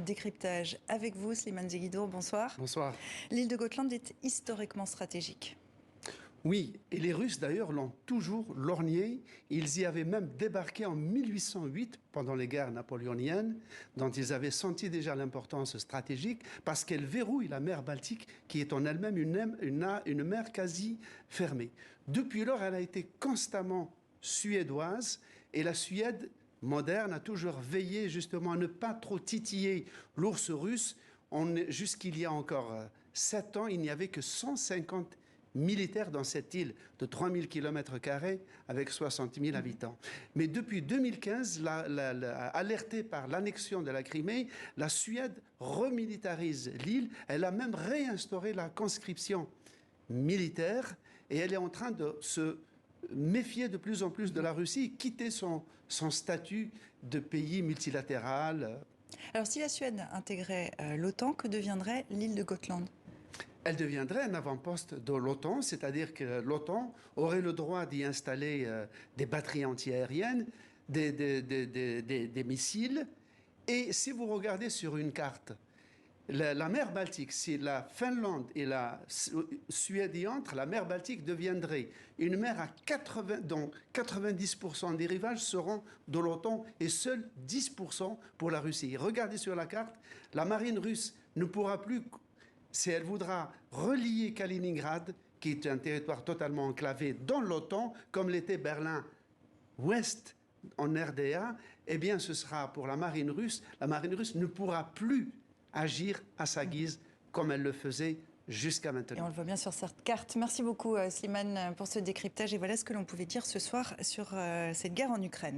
Décryptage avec vous, Slimane Zeguidour, bonsoir. Bonsoir. L'île de Gotland est historiquement stratégique. Oui, et les Russes d'ailleurs l'ont toujours lorgné. Ils y avaient même débarqué en 1808 pendant les guerres napoléoniennes, dont ils avaient senti déjà l'importance stratégique parce qu'elle verrouille la mer Baltique, qui est en elle-même une mer quasi fermée. Depuis lors, elle a été constamment suédoise et la Suède moderne a toujours veillé justement à ne pas trop titiller l'ours russe. Jusqu'il y a encore 7 ans, il n'y avait que 150 militaires dans cette île de 3000 km² avec 60 000 habitants. Mais depuis 2015, alertée par l'annexion de la Crimée, la Suède remilitarise l'île. Elle a même réinstauré la conscription militaire et elle est en train de se méfier de plus en plus de la Russie, quitter son statut de pays multilatéral. Alors si la Suède intégrait l'OTAN, que deviendrait l'île de Gotland ? Elle deviendrait un avant-poste de l'OTAN, c'est-à-dire que l'OTAN aurait le droit d'y installer des batteries antiaériennes, des missiles. Et si vous regardez sur une carte, la mer Baltique, si la Finlande et la Suède y entrent, la mer Baltique deviendrait une mer à 80, dont 90% des rivages seront de l'OTAN et seuls 10% pour la Russie. Regardez sur la carte, la marine russe ne pourra plus, si elle voudra relier Kaliningrad, qui est un territoire totalement enclavé dans l'OTAN, comme l'était Berlin-Ouest en RDA, eh bien ce sera pour la marine russe. La marine russe ne pourra plus agir à sa guise comme elle le faisait jusqu'à maintenant. Et on le voit bien sur cette carte. Merci beaucoup Slimane pour ce décryptage. Et voilà ce que l'on pouvait dire ce soir sur cette guerre en Ukraine.